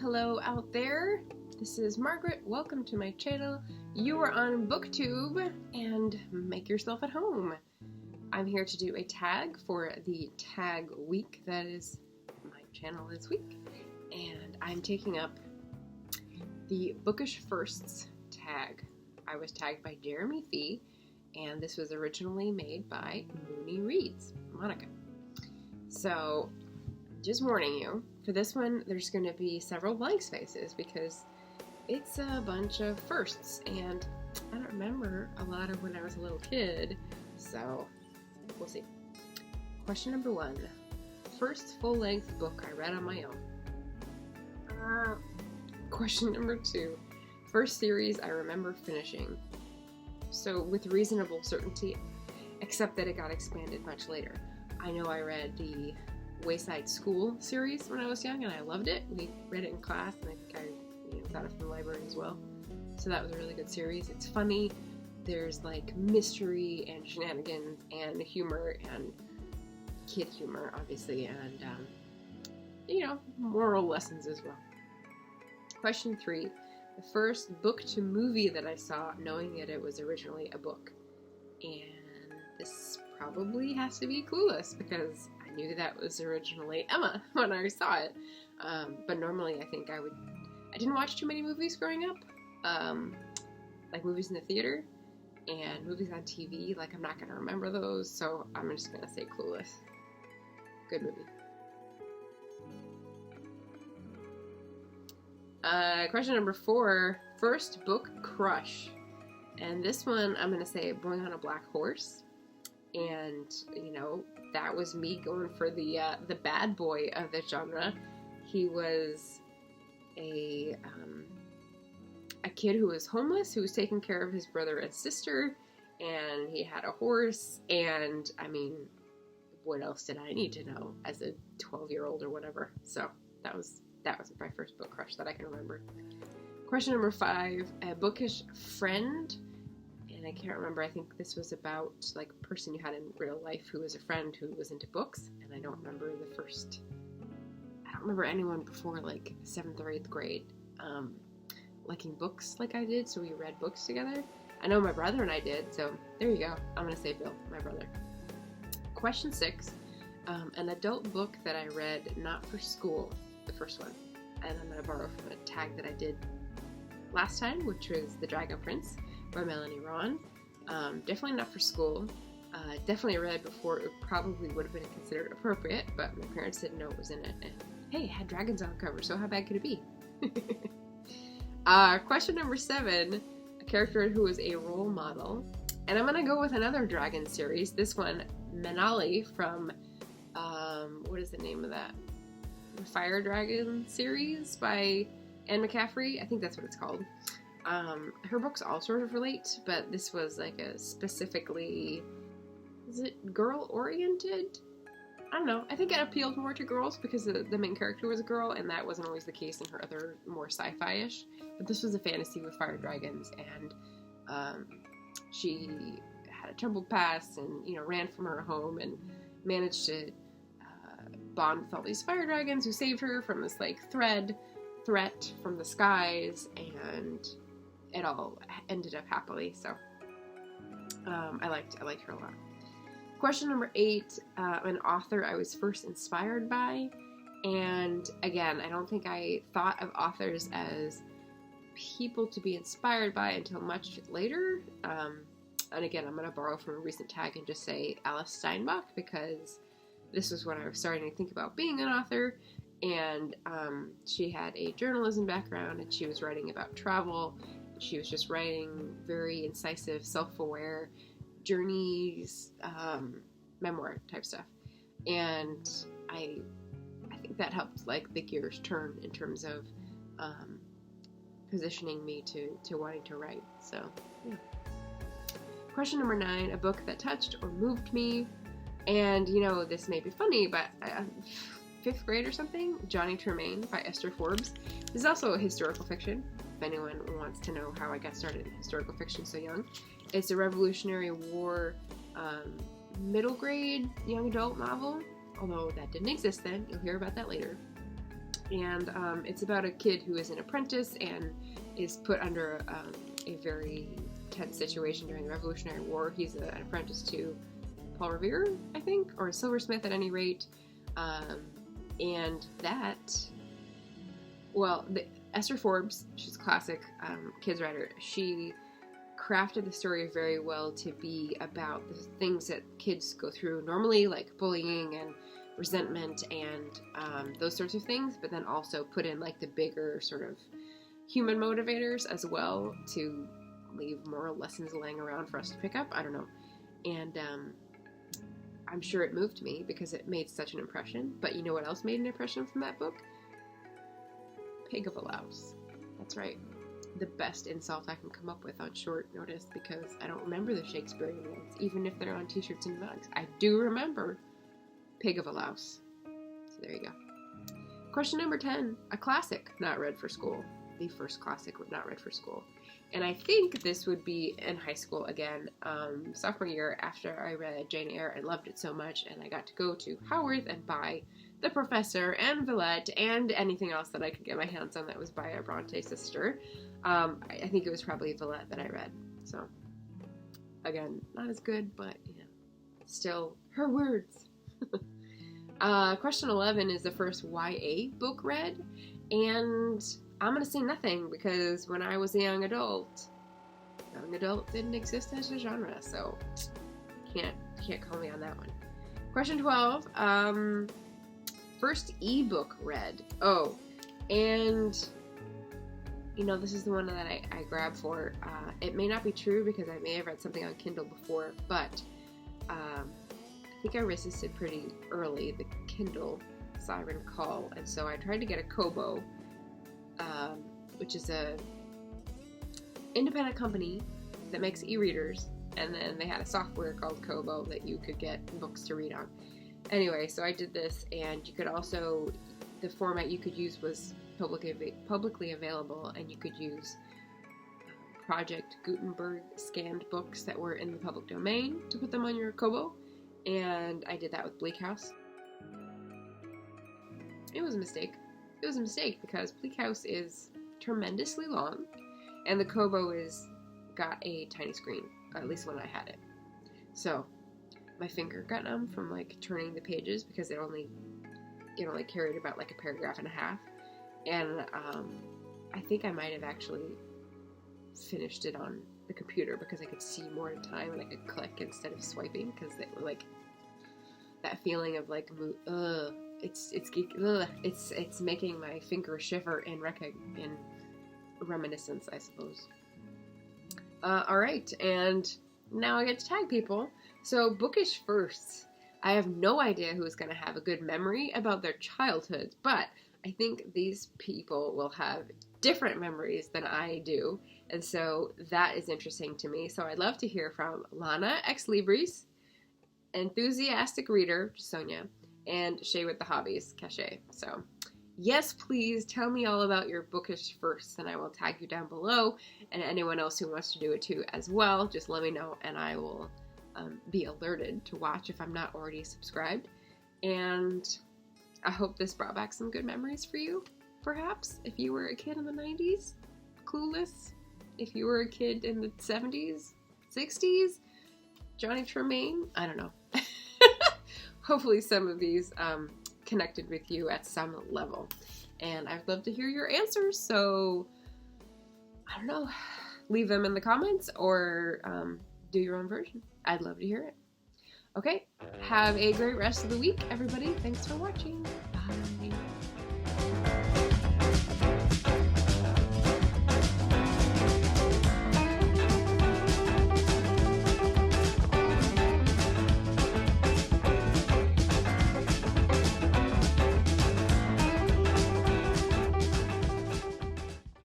Hello out there. This is Margaret. Welcome to my channel. You are on BookTube and make yourself at home. I'm here to do a tag for the tag week that is my channel this week. And I'm taking up the Bookish FIRSTS tag. I was tagged by Jeremy Fee, and this was originally made by Mooney Reads, Monica. So, just warning you, for this one there's going to be several blank spaces because it's a bunch of firsts, and I don't remember a lot of when I was a little kid, so we'll see. Question number 1. First full-length book I read on my own. Question number 2. First series I remember finishing. So with reasonable certainty, except that it got expanded much later. I know I read the Wayside School series when I was young, and I loved it. We read it in class, and I think I got it from the library as well. So that was a really good series. It's funny. There's like mystery and shenanigans and humor and kid humor, obviously, and moral lessons as well. Question 3. The first book to movie that I saw, knowing that it was originally a book. And this probably has to be Clueless, because I knew that was originally Emma when I saw it. But normally I think I didn't watch too many movies growing up, like movies in the theater and movies on TV. Like, I'm not going to remember those, so I'm just going to say Clueless. Good movie. Question number 4, first book crush. And this one, I'm going to say Boy on a Black Horse. And, that was me going for the bad boy of the genre. He was a kid who was homeless, who was taking care of his brother and sister, and he had a horse, and, what else did I need to know as a 12-year-old or whatever? So, that was my first book crush that I can remember. Question number 5, a bookish friend. And I can't remember, I think this was about like a person you had in real life who was a friend who was into books, and I don't remember anyone before like 7th or 8th grade liking books like I did, so we read books together. I know my brother and I did, so there you go. I'm going to say Bill, my brother. Question 6, an adult book that I read not for school, the first one, and I'm going to borrow from a tag that I did last time, which was The Dragon Prince by Melanie Ron. Definitely not for school. Definitely read before it probably would have been considered appropriate, but my parents didn't know it was in it, and hey, it had dragons on the cover, so how bad could it be? Question number 7, a character who was a role model, and I'm gonna go with another dragon series. This one, Manali from, what is the name of that? The Fire Dragon series by Anne McCaffrey. I think that's what it's called. Her books all sort of relate, but this was like a specifically, is it girl-oriented? I don't know. I think it appealed more to girls because the main character was a girl, and that wasn't always the case in her other more sci-fi-ish. But this was a fantasy with fire dragons, and she had a troubled past and, ran from her home and managed to bond with all these fire dragons who saved her from this, like, threat from the skies, and it all ended up happily, so I liked her a lot. Question number 8, an author I was first inspired by, and again, I don't think I thought of authors as people to be inspired by until much later, and again, I'm going to borrow from a recent tag and just say Alice Steinbach, because this was when I was starting to think about being an author, and she had a journalism background, and she was writing about travel. She was just writing very incisive, self-aware journeys, memoir type stuff, and I think that helped like the gears turn in terms of positioning me to wanting to write. So yeah. Question number 9, a book that touched or moved me, and this may be funny, but 5th grade or something, Johnny Tremaine by Esther Forbes. This is also a historical fiction, if anyone wants to know how I got started in historical fiction so young. It's a Revolutionary War middle grade young adult novel, although that didn't exist then. You'll hear about that later. And it's about a kid who is an apprentice and is put under a very tense situation during the Revolutionary War. He's an apprentice to Paul Revere, I think, or a silversmith at any rate. And that, well, Esther Forbes, she's a classic kids writer, she crafted the story very well to be about the things that kids go through normally, like bullying and resentment and those sorts of things, but then also put in like the bigger sort of human motivators as well to leave moral lessons laying around for us to pick up. I don't know. And I'm sure it moved me because it made such an impression. But you know what else made an impression from that book? Pig of a louse. That's right. The best insult I can come up with on short notice because I don't remember the Shakespearean ones, even if they're on t-shirts and mugs. I do remember pig of a louse. So there you go. Question number 10. A classic not read for school. The first classic not read for school. And I think this would be in high school again, sophomore year after I read Jane Eyre and loved it so much, and I got to go to Haworth and buy The Professor and Villette and anything else that I could get my hands on that was by a Bronte sister. I think it was probably Villette that I read. So, again, not as good, but, you know, still her words. Question 11 is the first YA book read, and I'm going to say nothing because when I was a young adult didn't exist as a genre, so can't call me on that one. Question 12, first ebook read. Oh, and you know, this is the one that I grabbed for. It may not be true because I may have read something on Kindle before, but I think I resisted pretty early the Kindle siren call, and so I tried to get a Kobo, which is a independent company that makes e-readers, and then they had a software called Kobo that you could get books to read on. Anyway, so I did this, and you could also, the format you could use was publicly available, and you could use Project Gutenberg scanned books that were in the public domain to put them on your Kobo, and I did that with Bleak House. It was a mistake. It was a mistake because Bleak House is tremendously long, and the Kobo got a tiny screen, at least when I had it. So my finger got numb from like turning the pages because it only carried about like a paragraph and a half, and I think I might have actually finished it on the computer because I could see more in time and I could click instead of swiping because it was like that feeling of like it's making my finger shiver in reminiscence, I suppose. All right, and now I get to tag people. So Bookish FIRSTS. I have no idea who's going to have a good memory about their childhood, but I think these people will have different memories than I do, and so that is interesting to me. So I'd love to hear from Lana Ex Libris, Enthusiastic Reader, Sonia, and Shay with the Hobbies, Cachet. So yes, please tell me all about your Bookish FIRSTS, and I will tag you down below, and anyone else who wants to do it too as well, just let me know, and I will be alerted to watch if I'm not already subscribed. And I hope this brought back some good memories for you, perhaps, if you were a kid in the 90s, clueless, if you were a kid in the 70s, 60s, Johnny Tremaine, I don't know. Hopefully some of these connected with you at some level. And I'd love to hear your answers, so I don't know, leave them in the comments or do your own version. I'd love to hear it. Okay, have a great rest of the week, everybody. Thanks for watching.